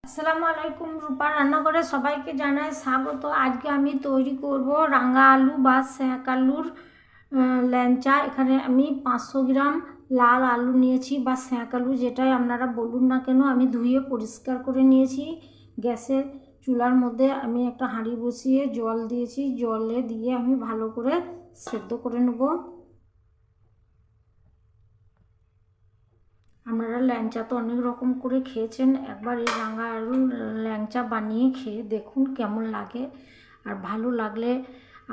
আসসালামু আলাইকুম, রূপা রান্নাঘরে সবাইকে জানাই স্বাগত। আজকে আমি তৈরি করব রাঙা আলু বা সেঁক আলুর ল্যাংচা। এখানে আমি 500 গ্রাম লাল আলু নিয়েছি বা সেঁক আলু, যেটাই আপনারা বলুন না কেন। আমি ধুয়ে পরিষ্কার করে নিয়েছি। গ্যাসের চুলার মধ্যে আমি একটা হাঁড়ি বসিয়ে জল দিয়েছি। জলে দিয়ে আমি ভালো করে সেদ্ধ করে নেব। আপনারা ল্যাংচা তো অনেক রকম করে খেয়েছেন, একবার এই রাঙা আলুর ল্যাংচা বানিয়ে খেয়ে দেখুন কেমন লাগে। আর ভালো লাগলে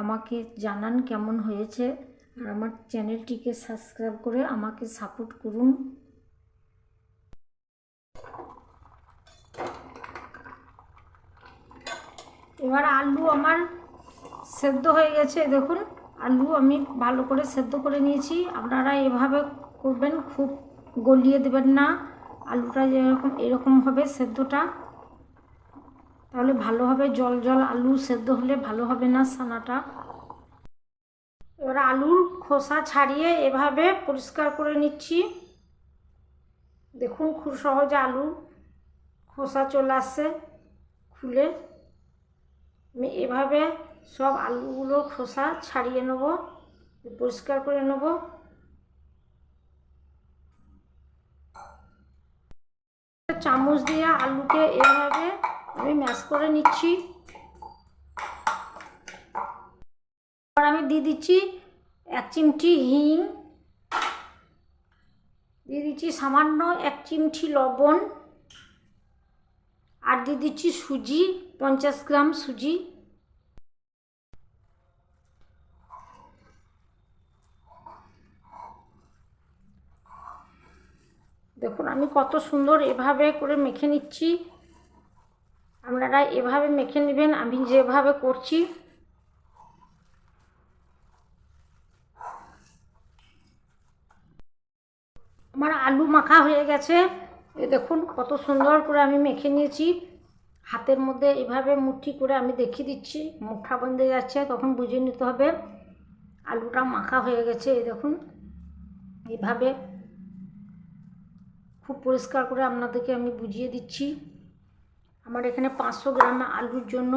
আমাকে জানান কেমন হয়েছে। আর আমার চ্যানেলটিকে সাবস্ক্রাইব করে আমাকে সাপোর্ট করুন। এবার আলু আমার সেদ্ধ হয়ে গেছে, দেখুন আলু আমি ভালো করে সেদ্ধ করে নিয়েছি। আপনারা এভাবে করবেন, খুব গলিয়ে দেবেন না। আলুটা এরকম হবে সেদ্ধটা, তাহলে ভালো হবে। জল জল আলু সেদ্ধ হলে ভালো হবে না ছানাটা। এবার আলুর খোসা ছাড়িয়ে এভাবে পরিষ্কার করে নিচ্ছি। দেখুন খুব সহজে আলু খোসা চলে আসছে খুলে। আমি এভাবে সব আলুগুলো খোসা ছাড়িয়ে নেব, পরিষ্কার করে নেব। চামচ দিয়ে আলুকে এভাবে আমি ম্যাশ করে নিচ্ছি। আর আমি দিয়ে দিচ্ছি 1 চিমটি হিং, দিয়ে দিচ্ছি সামান্য 1 চিমটি লবণ, আর দিয়ে দিচ্ছি সুজি, 50 গ্রাম সুজি। দেখুন আমি কত সুন্দর এভাবে করে মেখে নিচ্ছি। আপনারা এভাবে মেখে নেবেন আমি যেভাবে করছি। আমার আলু মাখা হয়ে গেছে। এ দেখুন কত সুন্দর করে আমি মেখে নিয়েছি। হাতের মধ্যে এভাবে মুঠি করে আমি দেখিয়ে দিচ্ছি। মুঠা বন্ধে যাচ্ছে তখন বুঝে নিতে হবে আলুটা মাখা হয়ে গেছে। এই দেখুন এভাবে খুব পরিষ্কার করে আপনাদেরকে আমি বুঝিয়ে দিচ্ছি। আমার এখানে 500 গ্রাম আলুর জন্য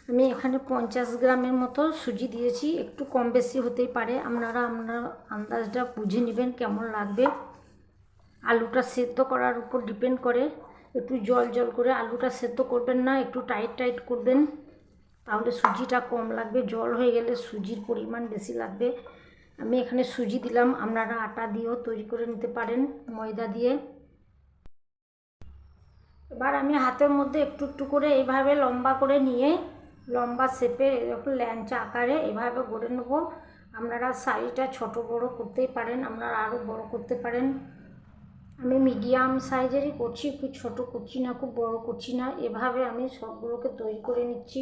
আমি এখানে 50 গ্রামের মতো সুজি দিয়েছি। একটু কম বেশি হতেই পারে, আপনারা আপনার আন্দাজটা বুঝে নেবেন কেমন লাগবে। আলুটা সেদ্ধ করার উপর ডিপেন্ড করে। একটু জল জল করে আলুটা সেদ্ধ করবেন না, একটু টাইট টাইট করবেন, তাহলে সুজিটা কম লাগবে। জল হয়ে গেলে সুজির পরিমাণ বেশি লাগবে। আমি এখানে সুজি দিলাম, আপনারা আটা দিয়েও তৈরি করে নিতে পারেন, ময়দা দিয়ে। এবার আমি হাতের মধ্যে একটু একটু করে এইভাবে লম্বা করে নিয়ে লম্বা শেপে এরকম ল্যাংচা আকারে এভাবে গড়ে নেব। আপনারা সাইজটা ছোট বড় করতেই পারেন, আপনারা আরও বড় করতে পারেন। আমি মিডিয়াম সাইজেরই করছি, খুব ছোট করছি না, খুব বড় করছি না। এভাবে আমি সবগুলোকে তৈরি করে নিচ্ছি।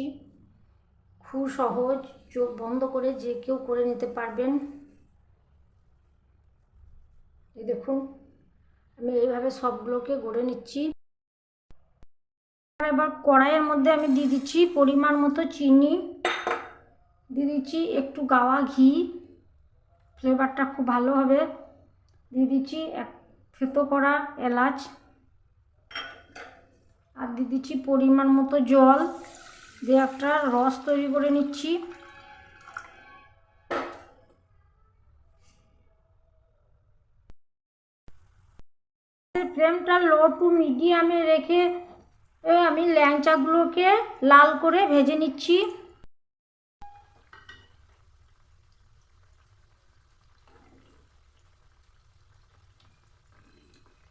খুব সহজ, চোখ বন্ধ করে যে কেউ করে নিতে পারবেন। এই দেখুন আমি এইভাবে সবগুলোকে গড়ে নিচ্ছি। এবার কড়াইয়ের মধ্যে আমি দিয়ে দিচ্ছি পরিমাণ মতো চিনি, দিয়ে দিচ্ছি একটু গাওয়া ঘি, ফ্লেভারটা খুব ভালো হবে। দিয়ে দিচ্ছি এক থেতো করা এলাচ, আর দিয়ে দিচ্ছি পরিমাণ মতো জল দিয়ে একটা রস তৈরি করে নিচ্ছি। ফ্লেমটা লো টু মিডিয়ামে রেখে আমি ল্যাংচাগুলোকে লাল করে ভেজে নিচ্ছি।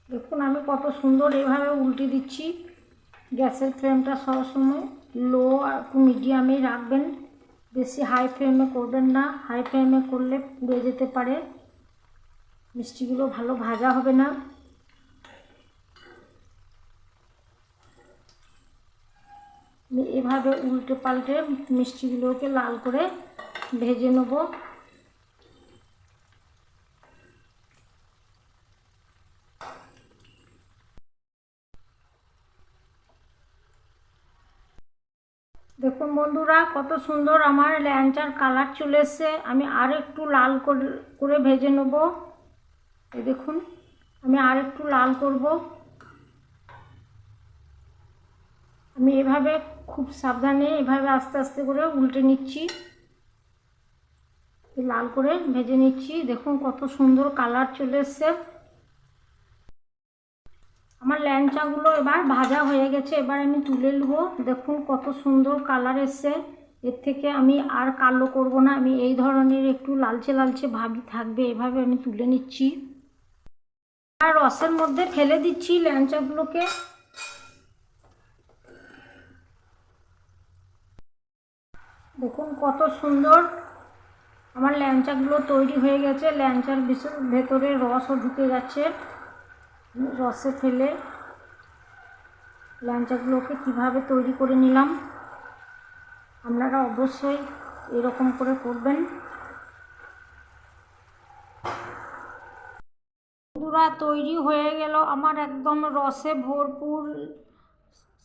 দেখুন আমি কত সুন্দর এভাবে উল্টে দিচ্ছি। গ্যাসের ফ্লেমটা সবসময় লো আর একটু মিডিয়ামেই রাখবেন, বেশি হাই ফ্লেমে করবেন না। হাই ফ্লেমে করলে পুড়ে যেতে পারে, মিষ্টিগুলো ভালো ভাজা হবে না। এভাবে উল্টে পাল্টে মিষ্টিগুলোকে লাল করে ভেজে নেব। দেখুন বন্ধুরা কত সুন্দর আমার ল্যাংচার কালার চলে এসছে। আমি আর একটু লাল করে ভেজে নেব। এই দেখুন আমি আর একটু লাল করব। আমি এভাবে খুব সাবধানে এভাবে আস্তে আস্তে করে উল্টে নিচ্ছি, লাল করে ভেজে নিচ্ছি। দেখুন কত সুন্দর কালার চলে এসছে। আমার ল্যাংচাগুলো এবার ভাজা হয়ে গেছে, এবার আমি তুলে নেবো। দেখুন কত সুন্দর কালার এসছে। এর থেকে আমি আর কালো করব না, আমি এই ধরনের একটু লালচে লালচে ভাবই থাকবে, এভাবে আমি তুলে নিচ্ছি। আর রসের মধ্যে ফেলে দিচ্ছি ল্যাংচাগুলোকে। দেখুন কত সুন্দর আমার ল্যাংচাগুলো তৈরি হয়ে গেছে। ল্যাংচার ভেতরে রসও ঢুকে যাচ্ছে। রসে ফেলে ল্যাংচাগুলোকে কিভাবে তৈরি করে নিলাম, আপনারা অবশ্যই এরকম করে করবেন। বন্ধুরা, তৈরি হয়ে গেল আমার একদম রসে ভরপুর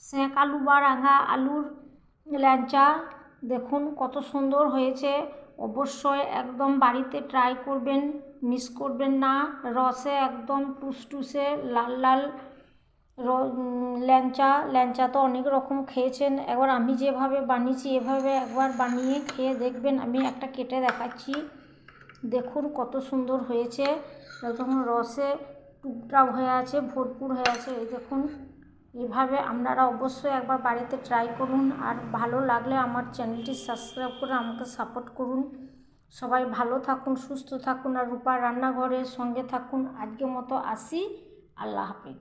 সেঁক আলু বা রাঙা আলুর ল্যাংচা। দেখুন কত সুন্দর হয়েছে। অবশ্যই একদম বাড়িতে ট্রাই করবেন, মিস করবেন না। রসে একদম টুসটুসে লাল লাল ল্যাংচা তো অনেক রকম খেয়েছেন, একবার আমি যেভাবে বানিয়েছি এভাবে একবার বানিয়ে খেয়ে দেখবেন। আমি একটা কেটে দেখাচ্ছি, দেখুন কত সুন্দর হয়েছে। একদম রসে টুকটাক হয়ে আছে, ভরপুর হয়ে আছে। এই দেখুন, এভাবে আপনারা অবশ্যই একবার বাড়িতে ট্রাই করুন। আর ভালো লাগলে আমার চ্যানেলটি সাবস্ক্রাইব করে আমাকে সাপোর্ট করুন। সবাই ভালো থাকুন, সুস্থ থাকুন, আর রূপার রান্নাঘরের সঙ্গে থাকুন। আজকের মতো আসি, আল্লাহ হাফেজ।